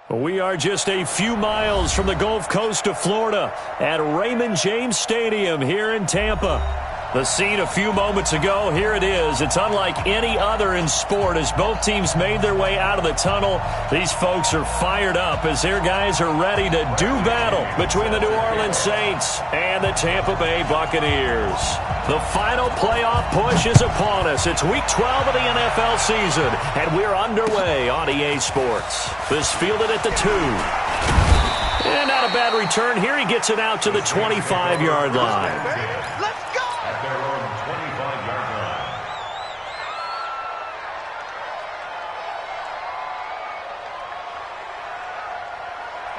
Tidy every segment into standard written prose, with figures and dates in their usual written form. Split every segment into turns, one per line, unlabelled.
We are just a few miles from the Gulf Coast of Florida at Raymond James Stadium here in Tampa. The scene a few moments ago, here it is. It's unlike any other in sport as both teams made their way out of the tunnel. These folks are fired up as their guys are ready to do battle between the New Orleans Saints and the Tampa Bay Buccaneers. The final playoff push is upon us. It's Week 12 of the NFL season, and we're underway on EA Sports. This fielded at the 2. And not a bad return here. He gets it out to the 25-yard line.
Let's go!
At their own 25-yard line.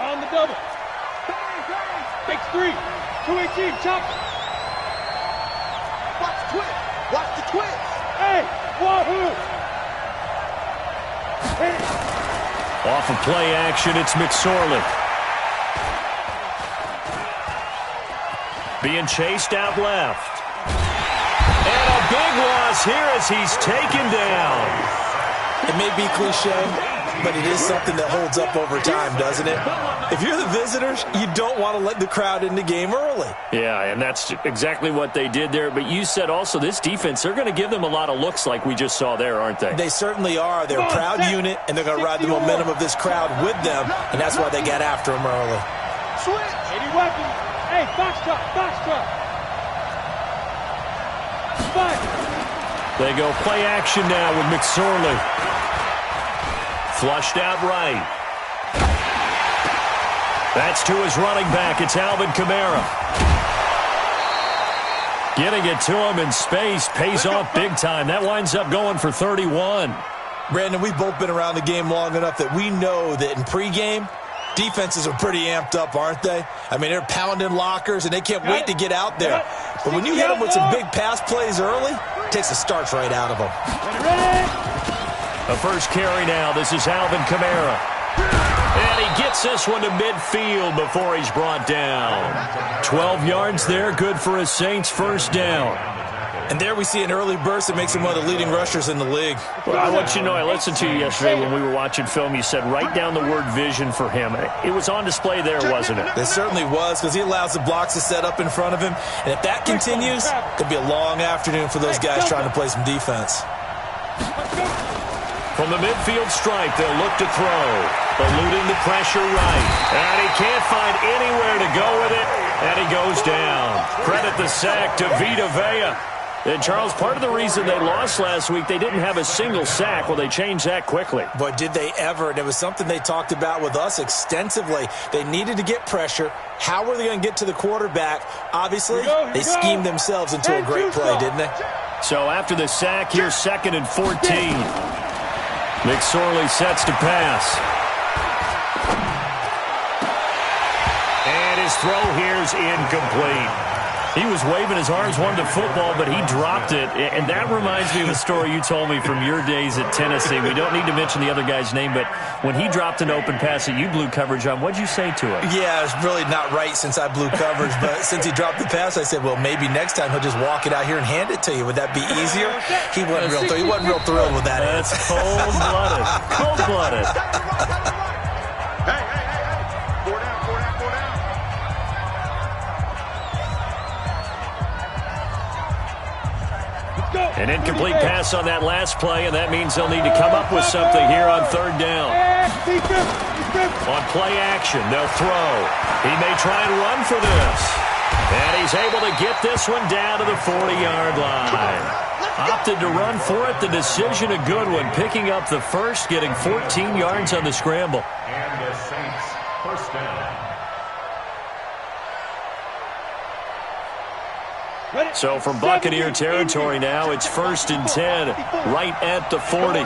On the double. Takes 3. 2-18, chop. Watch the twist. Watch the twist. Hey, wahoo! Hey.
Off of play action, it's McSorley. Being chased out left. And a big loss here as he's taken down.
It may be cliche, but it is something that holds up over time, doesn't it? If you're the visitors, you don't want to let the crowd in the game early.
Yeah, and that's exactly what they did there. But you said also this defense, they're going to give them a lot of looks like we just saw there, aren't they?
They certainly are. They're a proud unit, and they're going to ride the momentum of this crowd with them, and that's why they got after them early.
Switch. 80 weapons. Hey, foxtrot, foxtrot. Fight.
They go play action now with McSorley. Flushed out right. That's to his running back. It's Alvin Kamara. Getting it to him in space pays off big time. That winds up going for 31.
Brandon, we've both been around the game long enough that we know that in pregame, defenses are pretty amped up, aren't they? I mean, they're pounding lockers, and they can't wait to get out there. But when you hit them with some big pass plays early, it takes the starch right out of them.
The first carry now. This is Alvin Kamara. And he gets this one to midfield before he's brought down. 12 yards there, good for a Saints first down.
And there we see an early burst that makes him one of the leading rushers in the league.
Well, I want you to know, I listened to you yesterday when we were watching film. You said write down the word vision for him. It was on display there, wasn't it?
It certainly was, because he allows the blocks to set up in front of him. And if that continues, it could be a long afternoon for those guys trying to play some defense.
From the midfield stripe, they'll look to throw. Eluding the pressure right. And he can't find anywhere to go with it. And he goes down. Credit the sack to Vita Vea. And, Charles, part of the reason they lost last week, they didn't have a single sack. Well, they changed that quickly.
But did they ever? And it was something they talked about with us extensively. They needed to get pressure. How were they going to get to the quarterback? Obviously, they schemed themselves into a great play, didn't they?
So after the sack, here's 2nd and 14. McSorley sets to pass. And his throw here's incomplete. He was waving his arms, wanted the football, but he dropped it. And that reminds me of a story you told me from your days at Tennessee. We don't need to mention the other guy's name, but when he dropped an open pass that you blew coverage on, what'd you say to him?
Yeah, it's really not right since I blew coverage, but since he dropped the pass, I said, well, maybe next time he'll just walk it out here and hand it to you. Would that be easier? He wasn't real thrilled with that.
That's cold-blooded. Cold-blooded. An incomplete pass on that last play, and that means they'll need to come up with something here on 3rd down. On play action, they'll throw. He may try and run for this. And he's able to get this one down to the 40-yard line. Opted to run for it. The decision a good one. Picking up the first, getting 14 yards on the scramble.
And the Saints first down.
So from Buccaneer territory now, it's 1st and 10, right at the 40.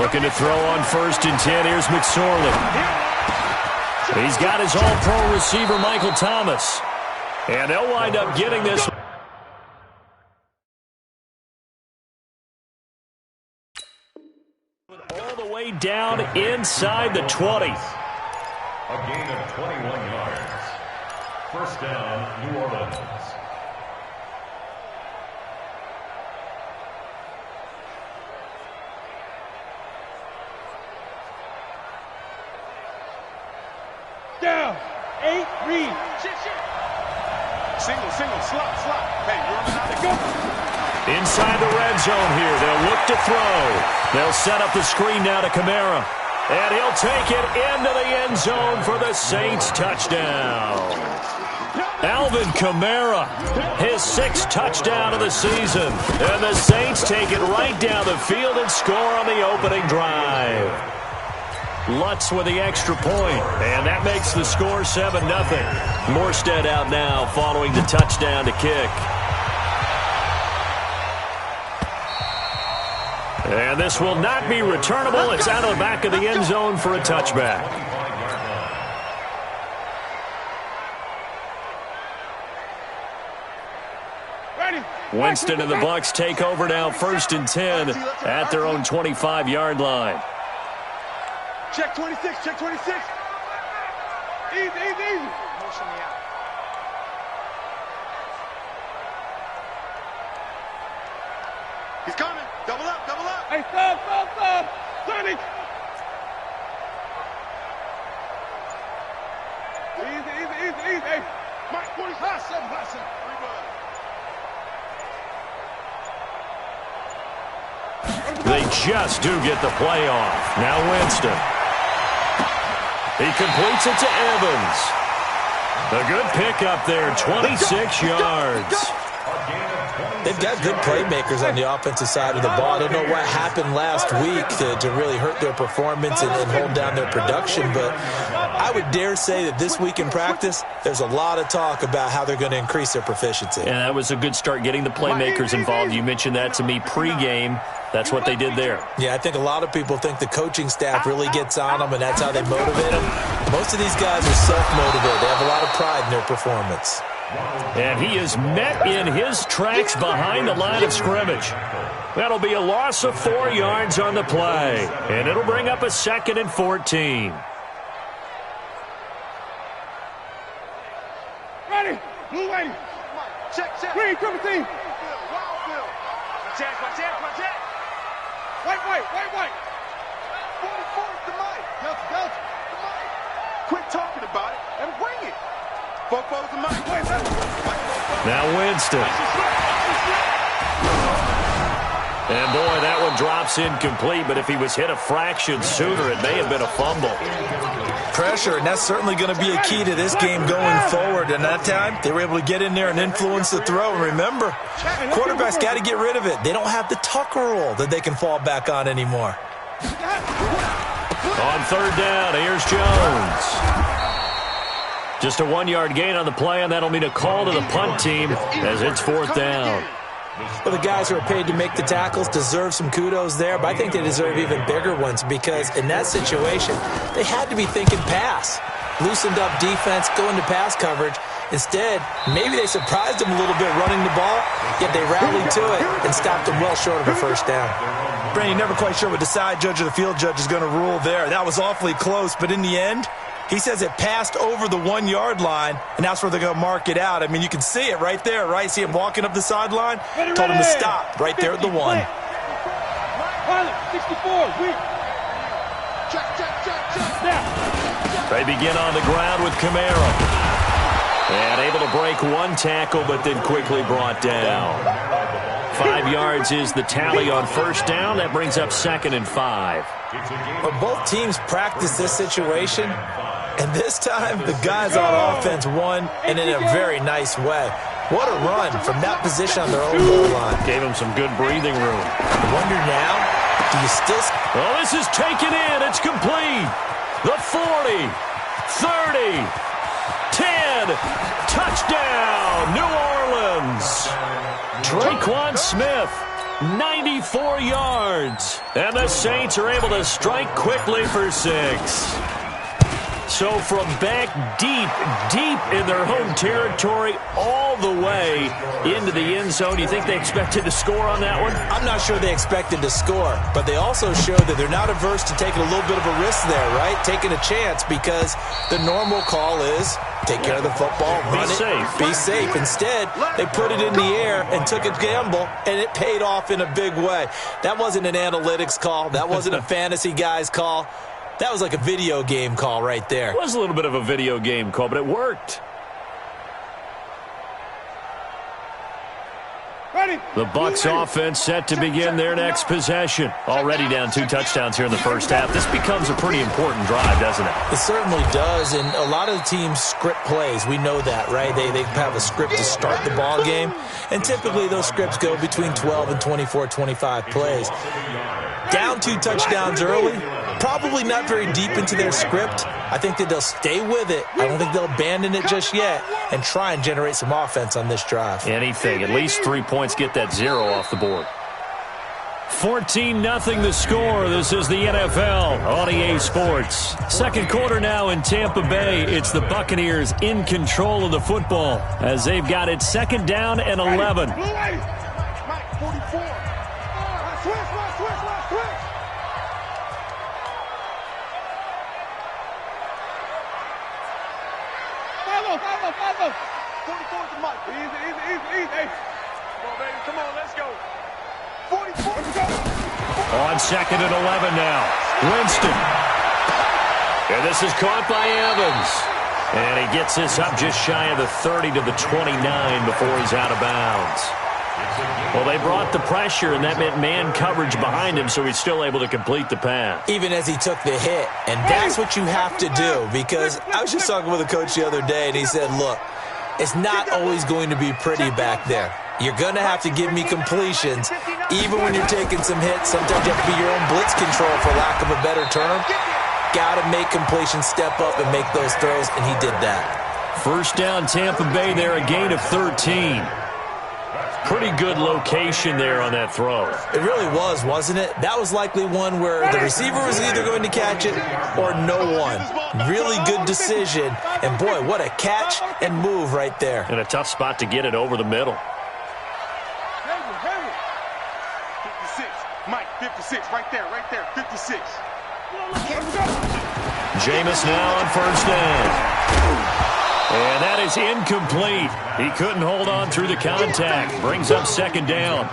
Looking to throw on 1st and 10. Here's McSorley. He's got his all-pro receiver, Michael Thomas. And they'll wind up getting this. All the way down inside the 20.
A gain of 21 yards. First down, New Orleans.
Read.
Single, slot. Hey, you're on the line to go.
Inside the red zone here. They'll look to throw. They'll set up the screen now to Kamara. And he'll take it into the end zone for the Saints touchdown. Alvin Kamara, his 6th touchdown of the season. And the Saints take it right down the field and score on the opening drive. Lutz with the extra point, and that makes the score 7-0. Morstead out now following the touchdown to kick. And this will not be returnable. It's out of the back of the end zone for a touchback. Winston and the Bucs take over now, 1st and 10 at their own 25-yard line.
Check 26. Easy. Motion me out. He's coming. Double up.
Hey, stop. 30. Easy. Hey,
Mike, 40. High seven.
They just do get the play off. Now Winston. He completes it to Evans. A good pickup there, 26 yards.
They've got good playmakers on the offensive side of the ball. I don't know what happened last week to really hurt their performance and hold down their production, but I would dare say that this week in practice, there's a lot of talk about how they're going to increase their proficiency.
And that was a good start getting the playmakers involved. You mentioned that to me pregame. That's what they did there.
Yeah, I think a lot of people think the coaching staff really gets on them, and that's how they motivate them. Most of these guys are self-motivated. They have a lot of pride in their performance.
And he is met in his tracks behind the line of scrimmage. That'll be a loss of 4 yards on the play. And it'll bring up a 2nd and 14.
Ready. Blue lady.
Check.
Green, triple team.
Wild Bill. My check.
White.
44's the mic. Delta. The mic. Quit talking about it and bring it. Fofo's the mic.
Now Winston. And boy, that one drops incomplete, but if he was hit a fraction sooner, it may have been a fumble.
Pressure, and that's certainly going to be a key to this game going forward. And that time, they were able to get in there and influence the throw. And remember, quarterbacks got to get rid of it. They don't have the Tucker rule that they can fall back on anymore.
On 3rd down, here's Jones. Just a 1-yard gain on the play, and that'll mean a call to the punt team as it's 4th down.
Well, the guys who are paid to make the tackles deserve some kudos there, but I think they deserve even bigger ones because in that situation, they had to be thinking pass. Loosened up defense, go into pass coverage. Instead, maybe they surprised them a little bit running the ball, yet they rallied to it and stopped them well short of a 1st down.
Brandon, never quite sure what the side judge or the field judge is going to rule there. That was awfully close, but in the end, he says it passed over the 1-yard line, and that's where they're going to mark it out. I mean, you can see it right there, right? See him walking up the sideline? Told him to stop right there at the 1.
Pilot, 64, weak.
Check.
They begin on the ground with Kamara. And able to break 1 tackle, but then quickly brought down. 5 yards is the tally on 1st down. That brings up 2nd and 5.
Well, both teams practice this situation, and this time the guys on offense won, and in a very nice way. What a run from that position on their own goal line.
Gave them some good breathing room.
I wonder now, do you still...
Well, this is taken in. It's complete. The 40, 30, 10, touchdown, New Orleans. Traquan Smith, 94 yards. And the Saints are able to strike quickly for 6. So from back deep in their home territory all the way into the end zone, you think they expected to score on that one?
I'm not sure they expected to score, but they also showed that they're not averse to taking a little bit of a risk there, right? Taking a chance because the normal call is take care of the football, run it, be safe. Instead, they put it in the air and took a gamble, and it paid off in a big way. That wasn't an analytics call. That wasn't a fantasy guy's call. That was like a video game call right there.
It was a little bit of a video game call, but it worked. The Bucs offense set to begin their next possession. Already down 2 touchdowns here in the first half. This becomes a pretty important drive, doesn't it?
It certainly does, and a lot of the teams script plays. We know that, right? They have a script to start the ball game, and typically those scripts go between 12 and 24, 25 plays. Down 2 touchdowns early, probably not very deep into their script. I think that they'll stay with it. I don't think they'll abandon it just yet and try and generate some offense on this drive.
Anything. At least 3 points, get that 0 off the board. 14-0 the score. This is the NFL on EA Sports. Second quarter now in Tampa Bay. It's the Buccaneers in control of the football as they've got it 2nd down and 11.
Mike, 44. Switch. Follow. 44 to Mike. Easy. Come on, baby. Come on, let's go. 44.
On 2nd and 11 now. Winston. And this is caught by Evans. And he gets this up just shy of the 30 to the 29 before he's out of bounds. Well, they brought the pressure, and that meant man coverage behind him, so he's still able to complete the pass.
Even as he took the hit. And that's what you have to do, because I was just talking with a coach the other day, and he said, look, it's not always going to be pretty back there. You're going to have to give me completions, even when you're taking some hits. Sometimes you have to be your own blitz control, for lack of a better term. Got to make completions, step up, and make those throws, and he did that.
First down, Tampa Bay there, a gain of 13. Pretty good location there on that throw.
It really was, wasn't it? That was likely one where the receiver was either going to catch it or no one. Really good decision. And, boy, what a catch and move right there.
And a tough spot to get it over the middle.
56. Mike, 56. Right there. 56.
Jameis now on first down. And that is incomplete. He couldn't hold on through the contact. Brings up 2nd down.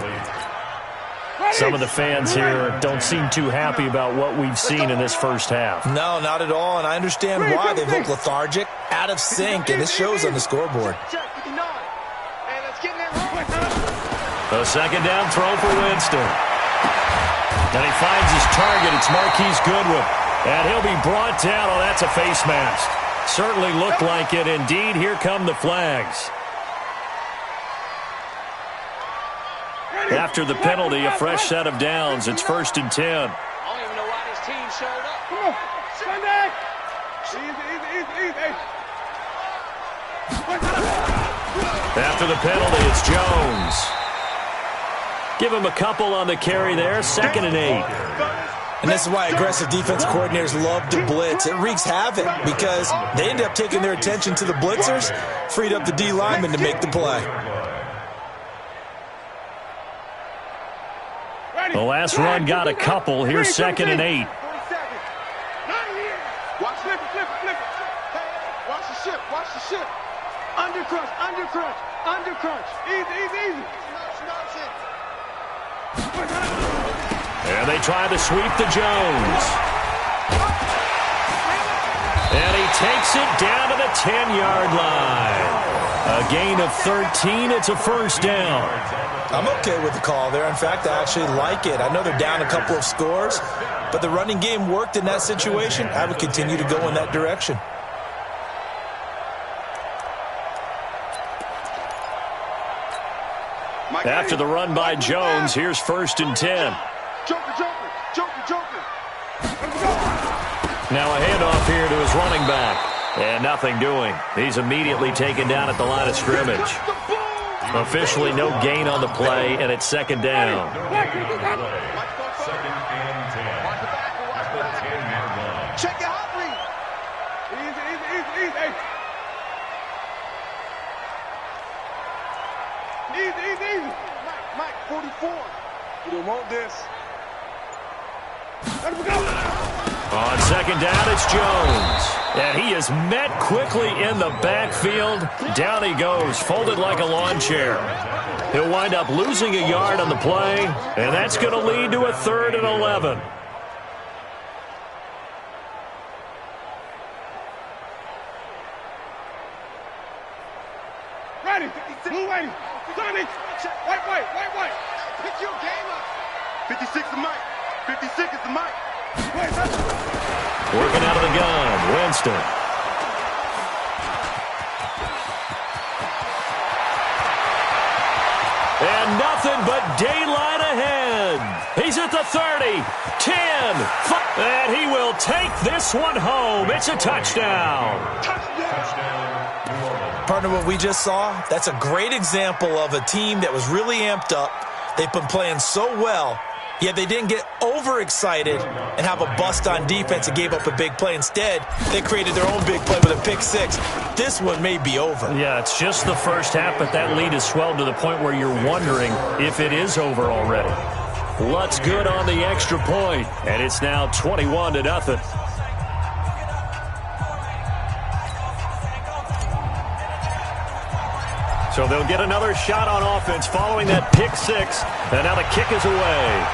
Some of the fans here don't seem too happy about what we've seen in this first half.
No, not at all, and I understand why. They've looked lethargic, out of sync, and it shows on the scoreboard.
A 2nd down throw for Winston. And he finds his target. It's Marquise Goodwin. And he'll be brought down. Oh, that's a face mask. Certainly looked like it. Indeed, here come the flags. After the penalty, a fresh set of downs. It's 1st and 10.
I don't even know why this team showed up. Come on, Sunday. Easy.
After the penalty, it's Jones. Give him a couple on the carry there. 2nd and 8.
And this is why aggressive defensive coordinators love to blitz. It wreaks havoc because they end up taking their attention to the blitzers, freed up the D lineman to make the play.
The last run got a couple. Here's 2nd and 8.
Watch it. Watch the ship. Undercrunch. Easy.
And they try to sweep to Jones. And he takes it down to the 10-yard line. A gain of 13. It's a first down.
I'm okay with the call there. In fact, I actually like it. I know they're down a couple of scores, but the running game worked in that situation. I would continue to go in that direction.
After the run by Jones, here's 1st and 10.
Joker.
Now a handoff here to his running back. And nothing doing. He's immediately taken down at the line of scrimmage. Officially no gain on the play, and it's 2nd down.
2nd and 10. At the 10-yard line.
Check your hot read. Easy. Mike, 44. You don't want this.
On 2nd down, it's Jones. And he is met quickly in the backfield. Down he goes, folded like a lawn chair. He'll wind up losing a yard on the play, and that's going to lead to a 3rd and 11.
Ready. Blue ready. Sonny. White. Pick your game up.
56 is Mike. 56 is the Mike.
Working out of the gun, Winston. And nothing but daylight ahead. He's at the 30, 10, 5, and he will take this one home. It's a touchdown.
Partner, what we just saw, that's a great example of a team that was really amped up. They've been playing so well, yet they didn't get overexcited and have a bust on defense and gave up a big play. Instead, they created their own big play with a pick six. This one may be over.
Yeah, it's just the first half, but that lead has swelled to the point where you're wondering if it is over already. Lutt's good on the extra point, and it's now 21-0. So they'll get another shot on offense following that pick six, and now the kick is away.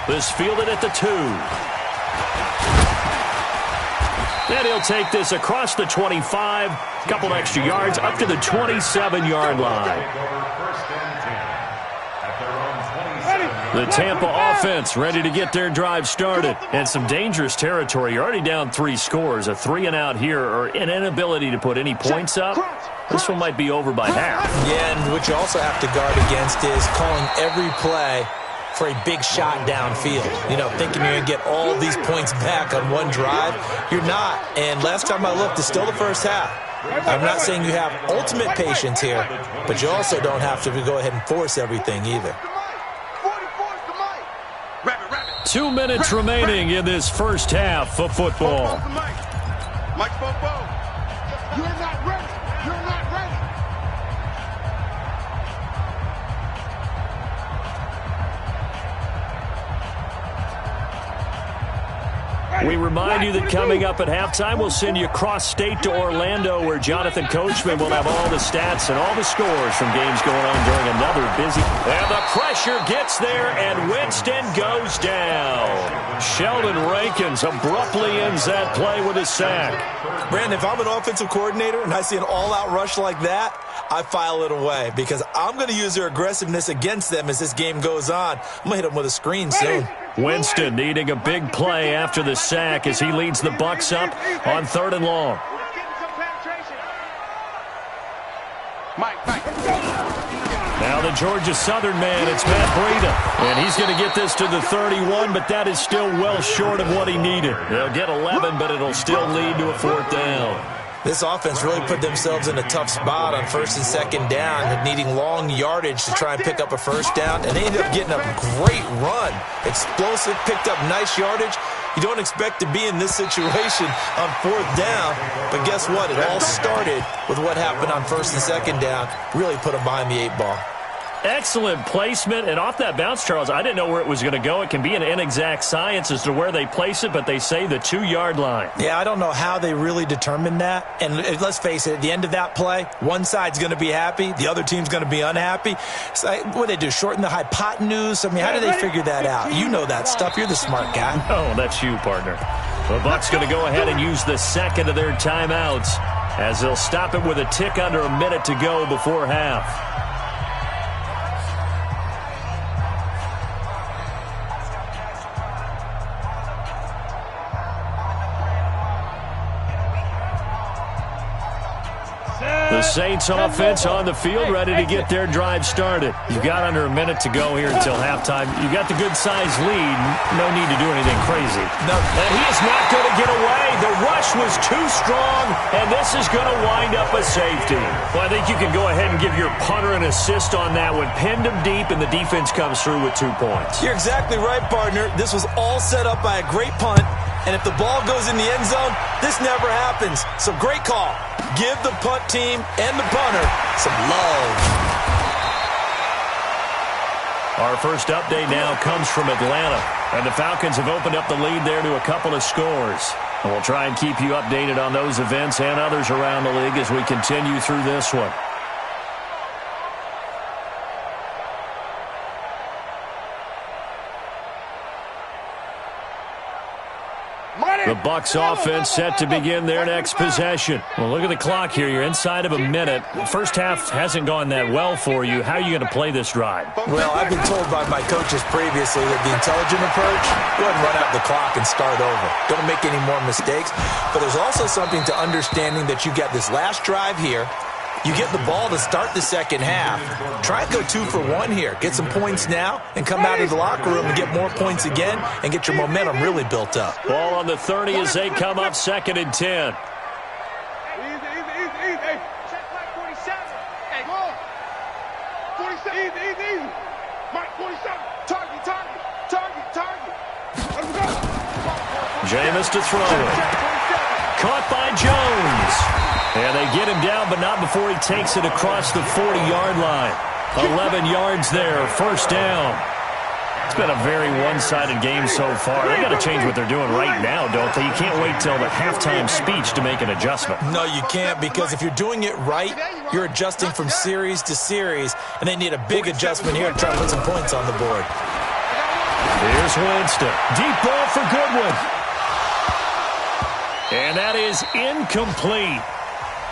This fielded at the 2. And he'll take this across the 25, a couple extra yards, up to the 27-yard line. The Tampa offense ready to get their drive started. And some dangerous territory. You're already down 3 scores. A 3-and-out here, or an inability to put any points up. This one might be over by half.
Yeah, and what you also have to guard against is calling every play for a big shot downfield. You know, thinking you're going to get all these points back on one drive. You're not. And last time I looked, it's still the first half. I'm not saying you have ultimate patience here, but you also don't have to go ahead and force everything either.
2 minutes remaining in this first half of football.
Mike Bobo.
You're not ready. You're not ready.
We remind you that coming up at halftime, we'll send you cross-state to Orlando, where Jonathan Coachman will have all the stats and all the scores from games going on during another busy. And the pressure gets there, and Winston goes down. Sheldon Rankins abruptly ends that play with a sack.
Brandon, if I'm an offensive coordinator and I see an all-out rush like that, I file it away because I'm going to use their aggressiveness against them as this game goes on. I'm going to hit them with a screen soon.
Winston needing a big play after the sack as he leads the Bucs up on 3rd and long. Now the Georgia Southern man, it's Matt Breida. And he's going to get this to the 31, but that is still well short of what he needed. They'll get 11, but it'll still lead to a 4th down.
This offense really put themselves in a tough spot on 1st and 2nd down, needing long yardage to try and pick up a 1st down, and they ended up getting a great run. Explosive, picked up nice yardage. You don't expect to be in this situation on 4th down, but guess what? It all started with what happened on 1st and 2nd down. Really put them behind the 8 ball.
Excellent placement, and off that bounce, Charles, I didn't know where it was going to go. It can be an inexact science as to where they place it, but they say the 2-yard line.
Yeah, I don't know how they really determined that. And let's face it, at the end of that play, one side's going to be happy, the other team's going to be unhappy. It's like, what do they do, shorten the hypotenuse? I mean, how do they figure that out? You know that stuff. You're the smart guy.
No, that's you, partner. The Bucs going to go ahead and use the second of their timeouts as they'll stop it with a tick under a minute to go before half. The Saints offense on the field, ready to get their drive started. You've got under a minute to go here until halftime. You've got the good-sized lead. No need to do anything crazy.
No.
And he is not going to get away. The rush was too strong, and this is going to wind up a safety. Well, I think you can go ahead and give your punter an assist on that one. Pinned him deep, and the defense comes through with 2 points.
You're exactly right, partner. This was all set up by a great punt. And if the ball goes in the end zone, this never happens. So great call. Give the punt team and the punter some love.
Our first update now comes from Atlanta. And the Falcons have opened up the lead there to a couple of scores. And we'll try and keep you updated on those events and others around the league as we continue through this one. The Bucs offense set to begin their next possession. Well, look at the clock here. You're inside of a minute. First half hasn't gone that well for you. How are you going to play this drive?
Well, I've been told by my coaches previously that the intelligent approach, go ahead and run out the clock and start over. Don't make any more mistakes. But there's also something to understanding that you got this last drive here. You get the ball to start the second half. Try and go 2 for 1 here. Get some points now and come out of the locker room and get more points again and get your momentum really built up.
Ball on the 30 as they come up 2nd and 10.
Easy. Hey, check Mike 47. Hey, go on. 47. Easy. Mike 47. Target. Let's go.
Jameis to throw it. Caught by Jones. And they get him down, but not before he takes it across the 40-yard line. 11 yards there, first down. It's been a very one-sided game so far. They've got to change what they're doing right now, don't they? You can't wait till the halftime speech to make an adjustment.
No, you can't, because if you're doing it right, you're adjusting from series to series, and they need a big adjustment here to try to put some points on the board.
Here's Winston. Deep ball for Goodwin. And that is incomplete.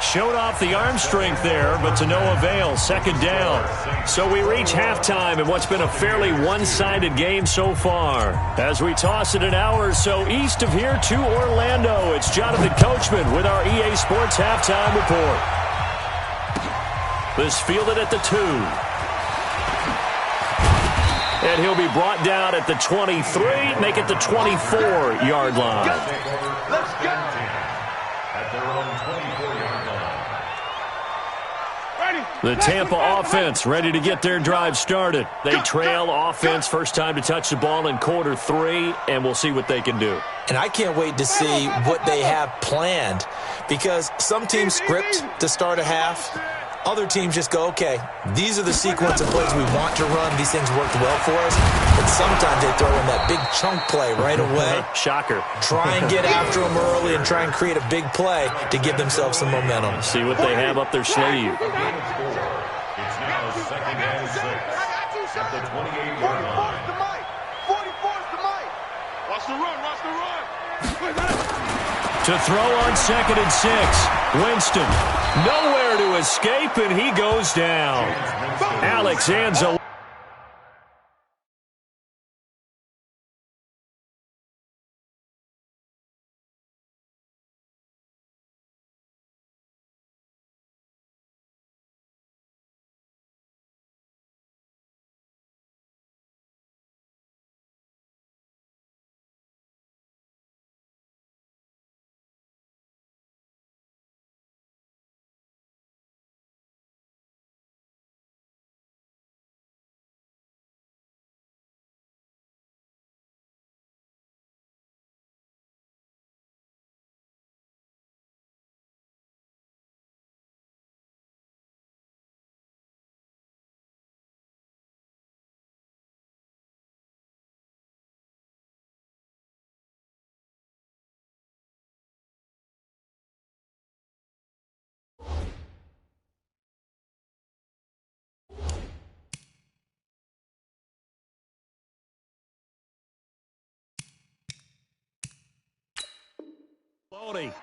Showed off the arm strength there, but to no avail. 2nd down. So we reach halftime in what's been a fairly one-sided game so far. As we toss it an hour or so east of here to Orlando, it's Jonathan Coachman with our EA Sports Halftime Report. This fielded at the 2. And he'll be brought down at the 23, make it the 24-yard line.
Let's go.
At their own 24-yard line.
The Tampa offense ready to get their drive started. They trail offense first time to touch the ball in quarter 3, and we'll see what they can do.
And I can't wait to see what they have planned, because some teams script to start a half. Other teams just go, okay, these are the sequence of plays we want to run. These things worked well for us. But sometimes they throw in that big chunk play right away.
Shocker.
Try and get after them early and try and create a big play to give themselves some momentum.
See what they have up their sleeve.
It's now 2nd and 6 at the 28-yard line.
44's the mic. Watch the run.
To throw on 2nd and 6. Winston, nowhere to escape, and he goes down. Alex Anzalone.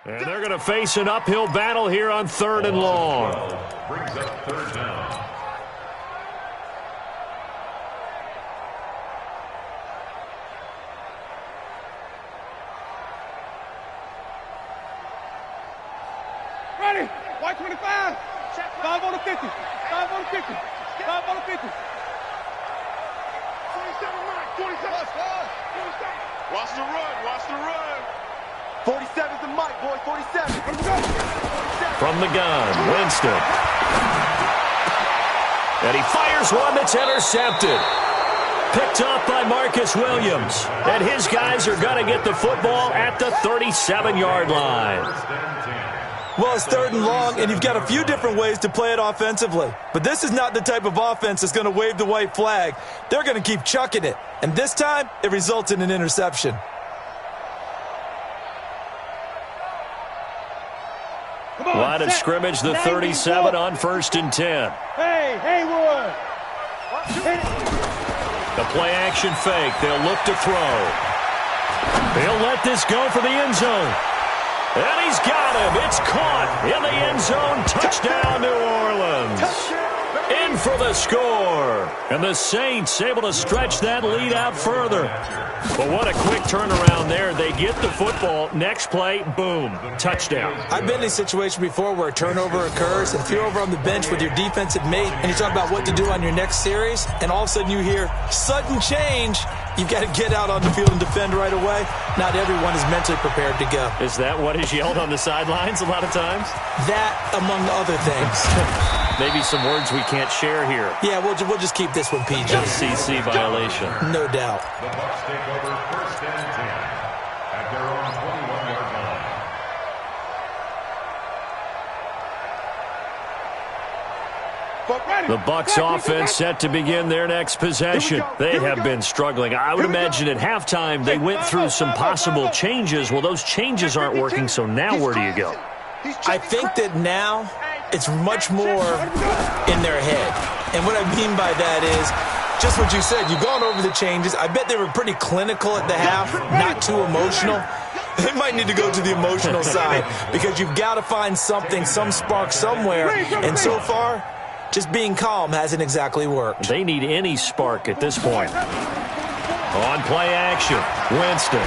And they're going to face an uphill battle here on 3rd and long.
Brings up 3rd down.
Ready. White 25. 5 on the 50. 5 on the 50. 5 on the 50. 47 Mike. 47. Watch the run. 47's the mic, boy. 47.
From the gun, Winston. And he fires one that's intercepted. Picked up by Marcus Williams. And his guys are going to get the football at the 37-yard line.
Well, it's 3rd and long, and you've got a few different ways to play it offensively. But this is not the type of offense that's going to wave the white flag. They're going to keep chucking it. And this time, it results in an interception.
Line of scrimmage, the 37 on 1st and 10.
Hey, Haywood.
The play action fake. They'll look to throw. He'll let this go for the end zone. And he's got him. It's caught in the end zone. Touchdown, New Orleans. In for the score. And the Saints able to stretch that lead out further. But what a quick turnaround there. They get the football. Next play, boom, touchdown.
I've been in a situation before where a turnover occurs, and if you're over on the bench with your defensive mate and you talk about what to do on your next series, and all of a sudden you hear sudden change, you've got to get out on the field and defend right away. Not everyone is mentally prepared to go.
Is that what is yelled on the sidelines a lot of times?
That, among other things.
Maybe some words we can't share here.
Yeah, we'll just keep this one PG.
FCC violation.
No doubt.
The Bucs take over 1st and 10 at their own 21-yard line.
The Bucs offense set to begin their next possession. They have been struggling. I would imagine at halftime they went through some possible changes. Well, those changes aren't working, so now where do you go?
I think that now it's much more in their head. And what I mean by that is just what you said. You've gone over the changes. I bet they were pretty clinical at the half, not too emotional. They might need to go to the emotional side because you've got to find something, some spark somewhere. And so far, just being calm hasn't exactly worked.
They need any spark at this point. On play action, Winston.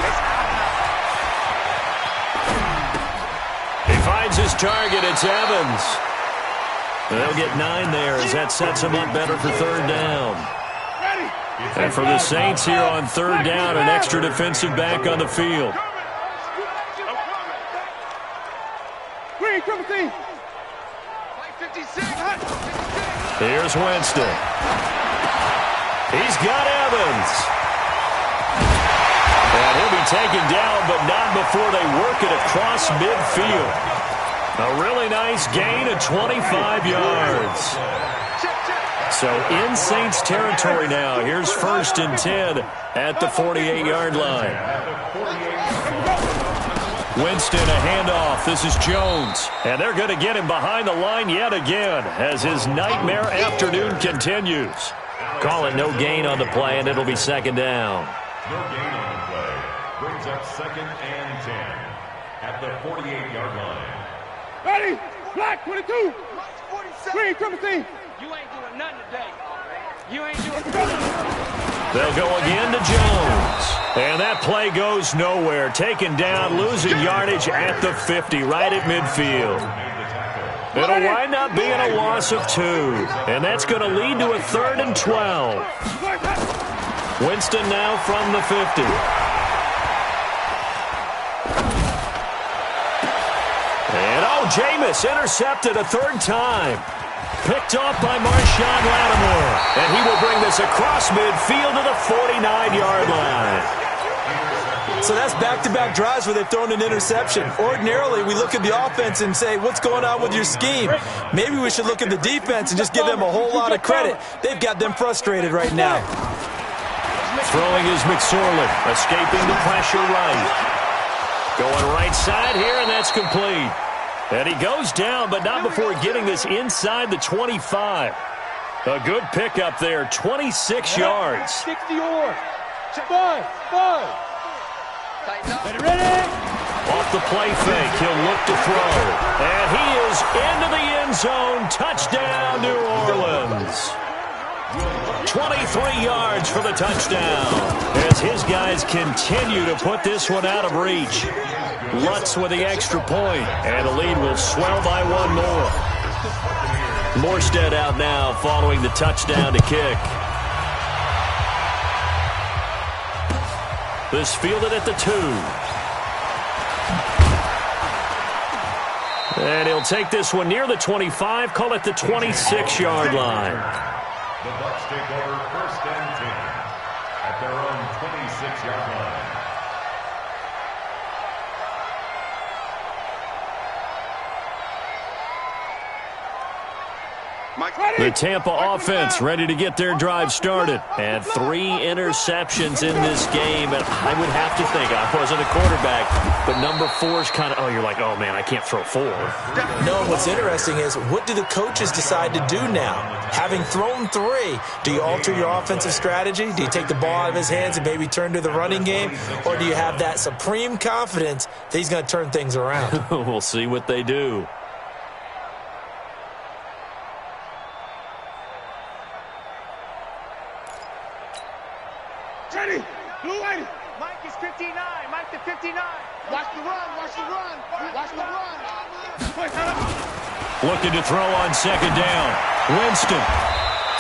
He finds his target. It's Evans. They'll get 9 there as that sets him up better for 3rd down. And for the Saints here on 3rd down, an extra defensive back on the field. Here's Winston. He's got Evans. And he'll be taken down, but not before they work it across midfield. A really nice gain of 25 yards. So in Saints territory now. Here's 1st and 10 at the 48-yard line. Winston, a handoff. This is Jones. And they're going to get him behind the line yet again as his nightmare afternoon continues. Call it no gain on the play, and it'll be 2nd down.
No gain on the play. Brings up 2nd and 10 at the 48-yard line.
Ready? Black 22. Green, triple team.
You ain't doing nothing today. You ain't doing nothing.
They'll go again to Jones. And that play goes nowhere. Taken down, losing yardage at the 50, right at midfield. It'll wind up being a loss of 2. And that's going to lead to a 3rd and 12. Winston now from the 50. And Jameis intercepted a 3rd time. Picked off by Marshawn Lattimore. And he will bring this across midfield to the 49-yard line.
So that's back-to-back drives where they've thrown an interception. Ordinarily, we look at the offense and say, what's going on with your scheme? Maybe we should look at the defense and just give them a whole lot of credit. They've got them frustrated right now.
Throwing is McSorley, escaping the pressure right. Going right side here, and that's complete. And he goes down, but not before getting this inside the 25. A good pickup there, 26 yards.
60 or 5. Ready?
Off the play fake, he'll look to throw. And he is into the end zone. Touchdown, New Orleans. 23 yards for the touchdown as his guys continue to put this one out of reach. Lutz with the extra point, and the lead will swell by 1 more. Morstead out now following the touchdown to kick. This fielded at the 2. And he'll take this one near the 25, call it the 26-yard line.
The Bucs take over 1st and 10 at their own 26-yard line.
The Tampa offense ready to get their drive started. And 3 interceptions in this game. And I would have to think, I wasn't a quarterback, but number 4 is kind of, oh, you're like, oh, man, I can't throw 4.
No, what's interesting is, what do the coaches decide to do now? Having thrown 3, do you alter your offensive strategy? Do you take the ball out of his hands and maybe turn to the running game? Or do you have that supreme confidence that he's going to turn things around?
We'll see what they do.
Ready. Blue lady. Mike is 59. Mike to 59. Watch the run. Watch the run. Watch the run.
Looking to throw on second down. Winston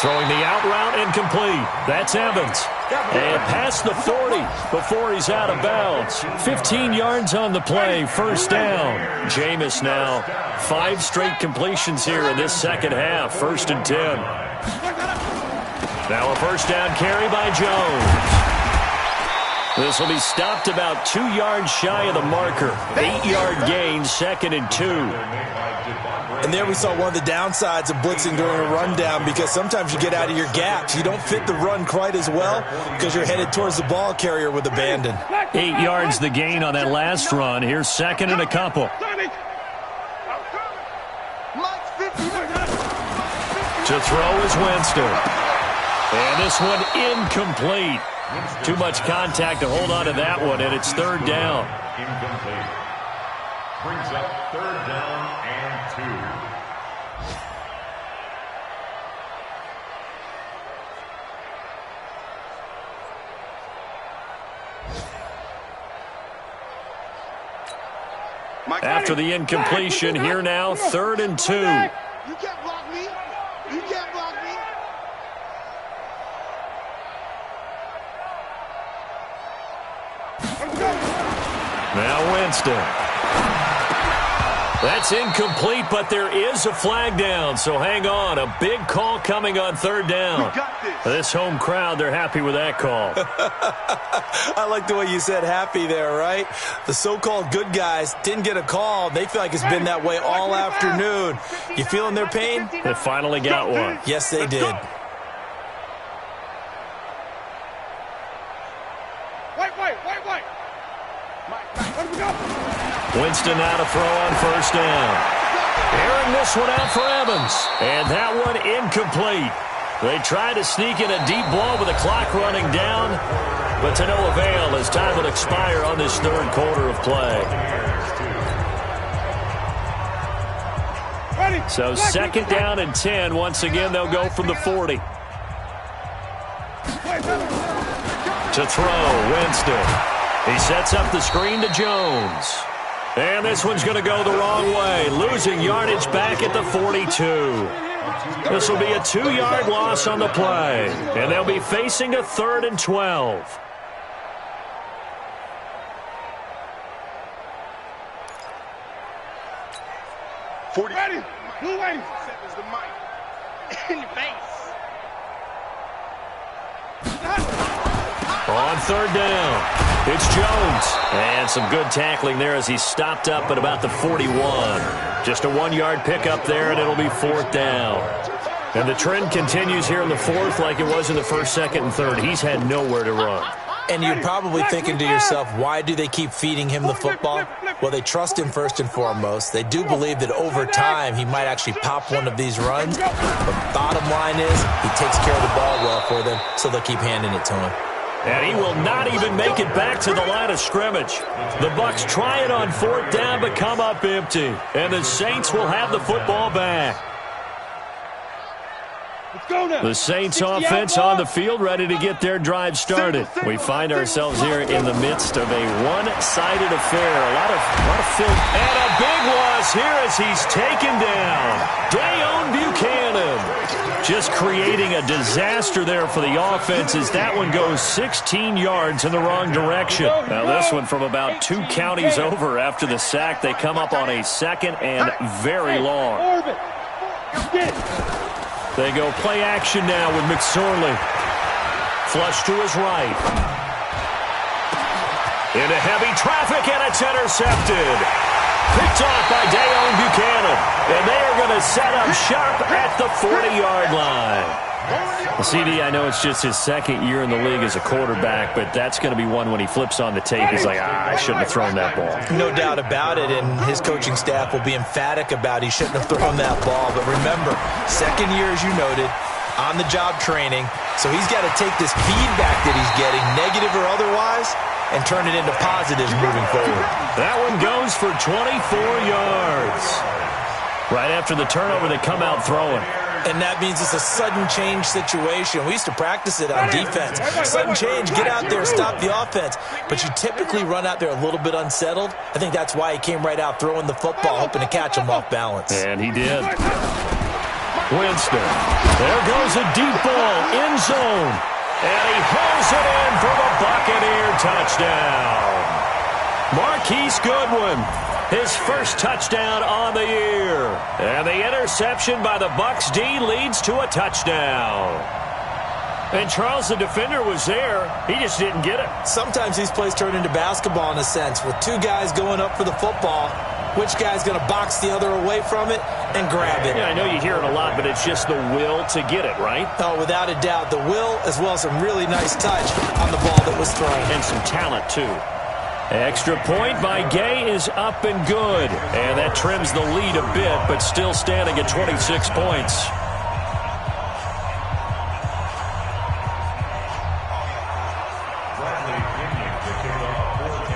throwing the out route incomplete. That's Evans. And past the 40 before he's out of bounds. 15 yards on the play. First down. Jameis now 5 straight completions here in this second half. 1st and 10. Now a first down carry by Jones. This will be stopped about 2 yards shy of the marker. 8-yard gain, 2nd and 2.
And there we saw one of the downsides of blitzing during a rundown, because sometimes you get out of your gaps. You don't fit the run quite as well because you're headed towards the ball carrier with abandon.
8 yards the gain on that last run. Here's 2nd and a couple. To throw is Winston. And this one incomplete. Too much contact to hold on to that one, and it's 3rd down.
Incomplete. Brings up 3rd down and
2.
After the incompletion, here now, 3rd and 2.
You can't block me. You can't block me.
Now Winston. That's incomplete, but there is a flag down, so hang on. A big call coming on 3rd down. This home crowd, they're happy with that call.
I like the way you said happy there, right? The so-called good guys didn't get a call. They feel like it's been that way all afternoon. You feeling their pain?
They finally got one.
Yes, they did.
Wait.
Winston now to throw on 1st down. Airing this one out for Evans. And that one incomplete. They tried to sneak in a deep ball with the clock running down, but to no avail as time will expire on this 3rd quarter of play. So 2nd down and 10. Once again, they'll go from the 40. To throw, Winston. He sets up the screen to Jones. And this one's going to go the wrong way, losing yardage back at the 42. This will be a 2-yard loss on the play, and they'll be facing a 3rd and 12.
Ready. Blue lady. Is the mic. In your face.
On 3rd down, it's Jones. And some good tackling there as he stopped up at about the 41. Just a 1-yard pickup there, and it'll be 4th down. And the trend continues here in the 4th like it was in the 1st, 2nd, and 3rd. He's had nowhere to run.
And you're probably thinking to yourself, why do they keep feeding him the football? Well, they trust him first and foremost. They do believe that over time he might actually pop one of these runs. But bottom line is he takes care of the ball well for them, so they'll keep handing it to him.
And he will not even make it back to the line of scrimmage. The Bucs try it on 4th down, but come up empty. And the Saints will have the football back. The Saints offense on the field, ready to get their drive started. We find ourselves here in the midst of a one-sided affair. A lot of film. And a big loss here as he's taken down. Dayon Buchanan just creating a disaster there for the offense as that one goes 16 yards in the wrong direction. Now this one from about 2 counties over after the sack. They come up on a 2nd and very long. They go play action now with McSorley. Flush to his right. Into heavy traffic, and it's intercepted. Picked off by Dayon Buchanan. And they are going to set up shop at the 40-yard line. Well, CD, I know it's just his second year in the league as a quarterback, but that's going to be one when he flips on the tape. He's like, I shouldn't have thrown that ball.
No doubt about it, and his coaching staff will be emphatic about he shouldn't have thrown that ball. But remember, second year, as you noted, on-the-job training, so he's got to take this feedback that he's getting, negative or otherwise, and turn it into positives moving forward.
That one goes for 24 yards. Right after the turnover, they come out throwing.
And that means it's a sudden change situation. We used to practice it on defense. Sudden change, get out there, stop the offense. But you typically run out there a little bit unsettled. I think that's why he came right out throwing the football, hoping to catch him off balance.
And he did. Winston. There goes a deep ball, end zone. And he hauls it in for the Buccaneer touchdown. Marquise Goodwin. His first touchdown on the year. And the interception by the Bucs D leads to a touchdown. And Charles, the defender, was there. He just didn't get it.
Sometimes these plays turn into basketball in a sense, with two guys going up for the football. Which guy's going to box the other away from it and grab it?
Yeah, I know you hear it a lot, but it's just the will to get it, right?
Oh, without a doubt. The will, as well as some really nice touch on the ball that was thrown.
And some talent, too. Extra point by Gay is up and good. And that trims the lead a bit, but still standing at 26 points.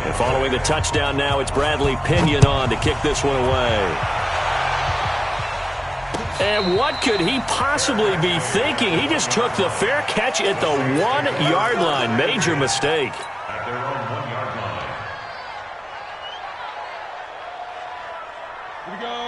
And following the touchdown now, it's Bradley Pinion on to kick this one away. And what could he possibly be thinking? He just took the fair catch at the 1-yard line. Major mistake.
At their own 1-yard line.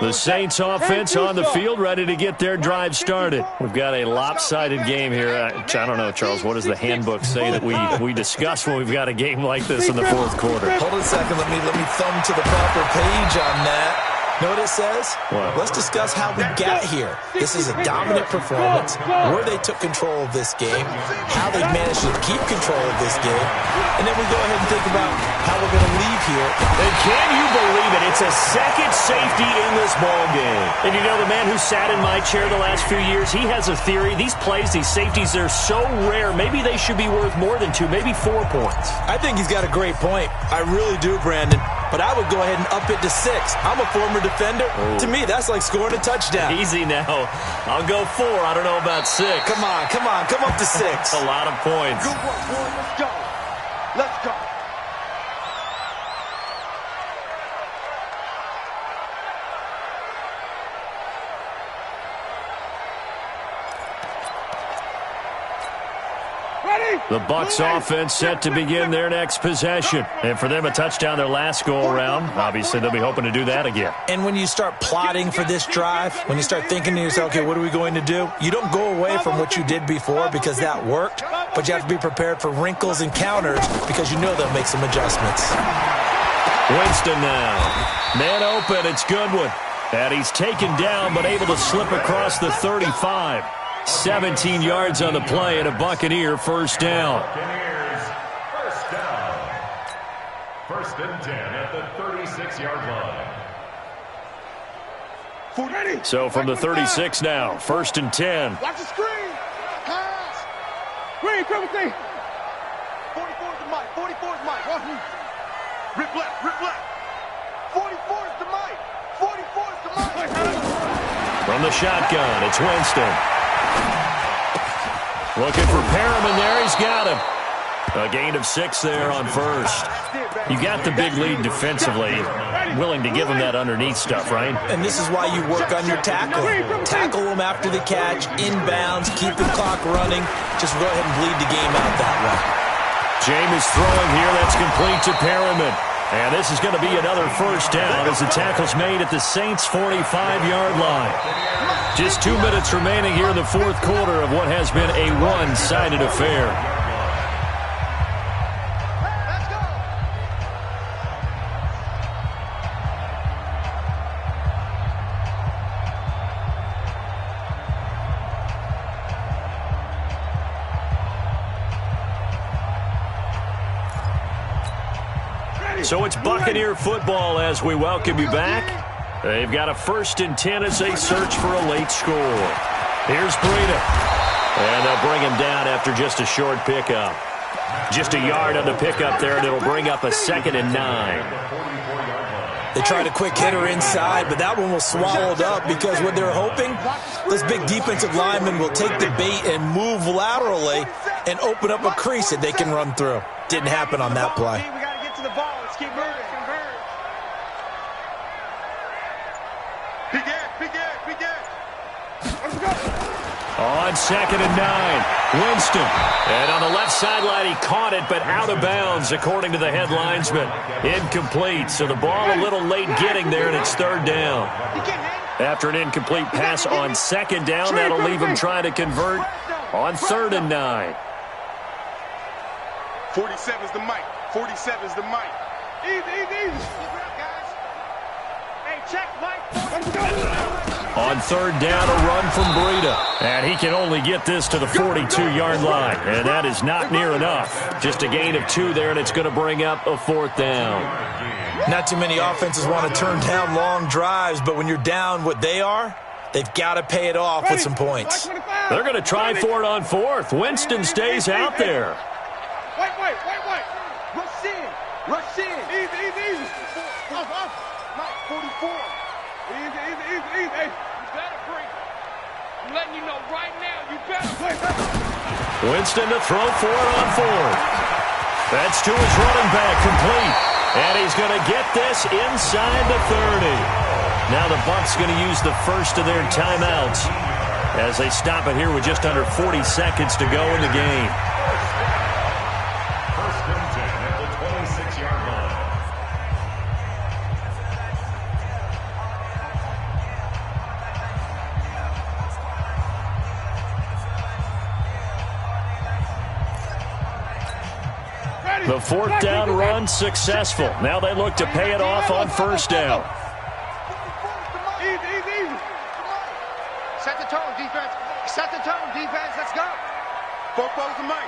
The Saints offense on the field, ready to get their drive started. We've got a lopsided game here. I don't know, Charles, what does the handbook say that we discuss when we've got a game like this in the fourth quarter?
Hold on a second. Let me thumb to the proper page on that. Know what it says?
What?
Let's discuss how we got here. This is a dominant performance, where they took control of this game, how they managed to keep control of this game, and then we go ahead and think about how we're going to leave here.
And can you believe it? It's a second safety in this ball game. And you know, the man who sat in my chair the last few years, he has a theory. These plays, these safeties, they're so rare. Maybe they should be worth more than 2, maybe 4 points.
I think he's got a great point. I really do, Brandon. But I would go ahead and up it to 6. I'm a former defender.
Oh.
To me, that's like scoring a touchdown.
Easy now. I'll go 4. I don't know about 6.
Come on. Come up to 6.
A lot of points.
Good work, boy. Let's go. Let's go.
The Bucs offense set to begin their next possession. And for them, a touchdown their last go-around. Obviously, they'll be hoping to do that again.
And when you start plotting for this drive, when you start thinking to yourself, okay, what are we going to do? You don't go away from what you did before because that worked, but you have to be prepared for wrinkles and counters because you know they'll make some adjustments.
Winston now. Man open, it's Goodwin. And he's taken down but able to slip across the 35. 17 yards on the play and a Buccaneer first down.
Buccaneers, first down. 1st and 10 at the 36-yard line.
So from the 36 now, 1st and 10.
Watch the screen. Pass. Screen, triple T. 44 is the mic. 44 is Mike. Watch me. Rip left. 44 is the mic. 44 is the mic.
From the shotgun, it's Winston. Looking for Perriman there. He's got him. A gain of 6 there on first. You got the big lead defensively. Willing to give him that underneath stuff, right?
And this is why you work on your tackle. Tackle them after the catch, inbounds, keep the clock running. Just go ahead and bleed the game out that way.
James throwing here. That's complete to Perriman. And this is going to be another first down as the tackle's made at the Saints' 45-yard line. Just 2 minutes remaining here in the fourth quarter of what has been a one-sided affair. So it's Buccaneer football as we welcome you back. They've got a 1st and 10 as they search for a late score. Here's Breida. And they'll bring him down after just a short pickup. Just a yard on the pickup there, and it'll bring up a 2nd and 9.
They tried a quick hitter inside, but that one was swallowed up because what they're hoping, those big defensive linemen will take the bait and move laterally and open up a crease that they can run through. Didn't happen on that play.
We got to get to the ball. Let's keep moving.
Big Ed. Let's go.
On 2nd and 9, Winston. And on the left sideline, he caught it, but out of bounds, according to the head linesman. Incomplete, so the ball a little late getting there, and it's 3rd down. After an incomplete pass on 2nd down, that'll leave him trying to convert on 3rd and 9.
47's the mic. 47's the mic. Easy.
Hey, check Mike.
On 3rd down, a run from Breida. And he can only get this to the 42-yard line. And that is not near enough. Just a gain of 2 there, and it's going to bring up a 4th down.
Not too many offenses want to turn down long drives, but when you're down what they are, they've got to pay it off with some points.
They're going to try for it on 4th. Winston stays out there.
Wait. Rush in. Easy. Off. Mike, 44. Easy. Hey.
You better bring it. I'm letting you know right now, you better.
Winston to throw for it on 4th. That's to his running back, complete. And he's going to get this inside the 30. Now the Bucs going to use the first of their timeouts as they stop it here with just under 40 seconds to go in the game.
1st and 10 at the 26-yard line.
The 4th down run successful. Now they look to pay it off on 1st down.
Easy.
Set the tone, defense. Let's go.
Bo's the mic.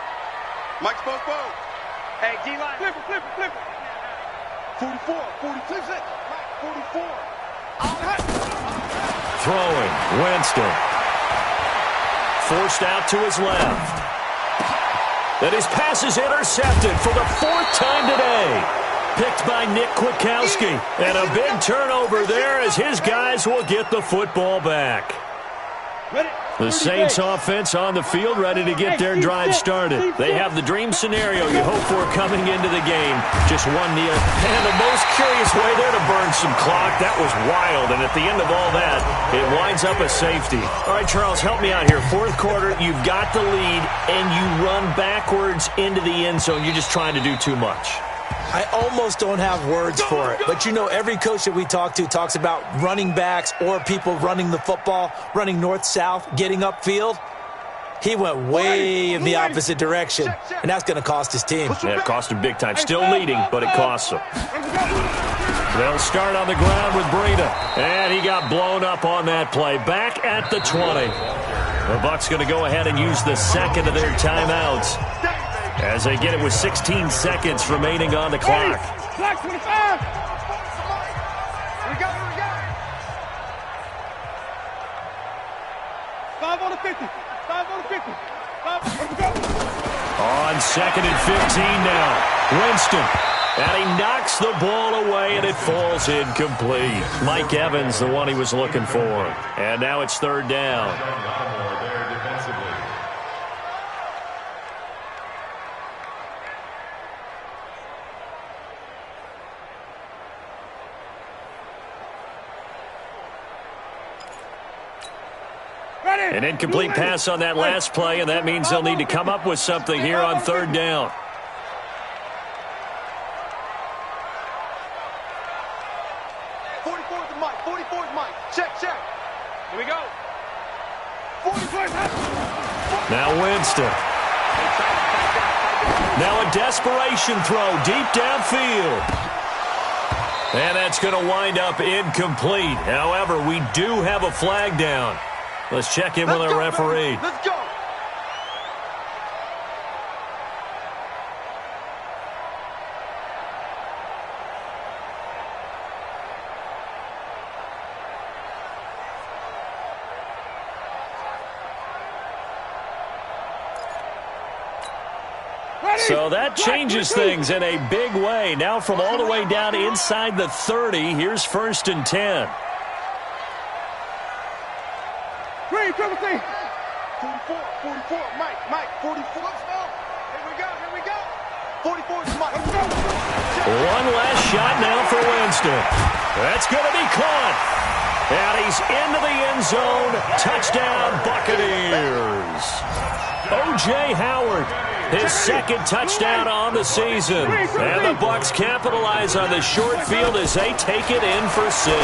Mike's Bo.
Hey, D-line.
Flip it. 44. Flip it. Mike, 44.
Throwing, Winston. Forced out to his left. And his pass is intercepted for the 4th time today. Picked by Nick Kwiatkowski. And a big turnover there as his guys will get the football back. The Saints offense on the field ready to get their drive started. They have the dream scenario you hope for coming into the game. Just 1-0. And the most curious way there to burn some clock. That was wild. And at the end of all that, it winds up a safety. All right, Charles, help me out here. 4th quarter, you've got the lead, and you run backwards into the end zone. You're just trying to do too much.
I almost don't have words for it. But, you know, every coach that we talk to talks about running backs or people running the football, running north-south, getting upfield. He went way in the opposite direction, and that's going to cost his team.
Yeah, it cost him big time. Still leading, but it costs him. They'll start on the ground with Breida. And he got blown up on that play. Back at the 20. The Bucs going to go ahead and use the 2nd of their timeouts as they get it with 16 seconds remaining on the clock.
Clock 25. We go. 5 on the 50. 5 on the 50. 5 go.
On 2nd and 15 now. Winston. And he knocks the ball away, and it falls incomplete. Mike Evans, the one he was looking for. And now it's 3rd down. An incomplete pass on that last play, and that means they'll need to come up with something here on 3rd down.
Check.
Here we go.
Now Winston. Now a desperation throw deep downfield. And that's going to wind up incomplete. However, we do have a flag down. Let's check in with our referee.
Let's go.
So that changes things in a big way. Now from all the way down inside the 30, here's 1st and 10.
Green, triple C. 44, Mike, 44. Here we go. 44 is Mike.
One last shot now for Winston. That's going to be caught. And he's into the end zone. Touchdown, Buccaneers. O.J. Howard, his 2nd touchdown on the season. And the Bucs capitalize on the short field as they take it in for 6.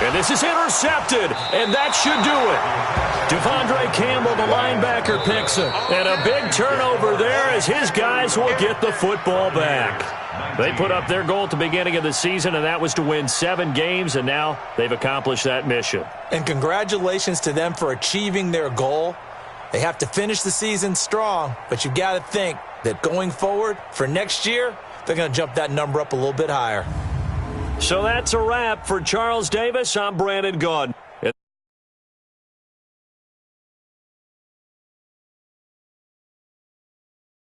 And this is intercepted, and that should do it. Devondre Campbell, the linebacker, picks it. And a big turnover there as his guys will get the football back. They put up their goal at the beginning of the season, and that was to win 7 games, and now they've accomplished that mission.
And congratulations to them for achieving their goal. They have to finish the season strong, but you've got to think that going forward for next year, they're going to jump that number up a little bit higher.
So that's a wrap. For Charles Davis, I'm Brandon Gaudin.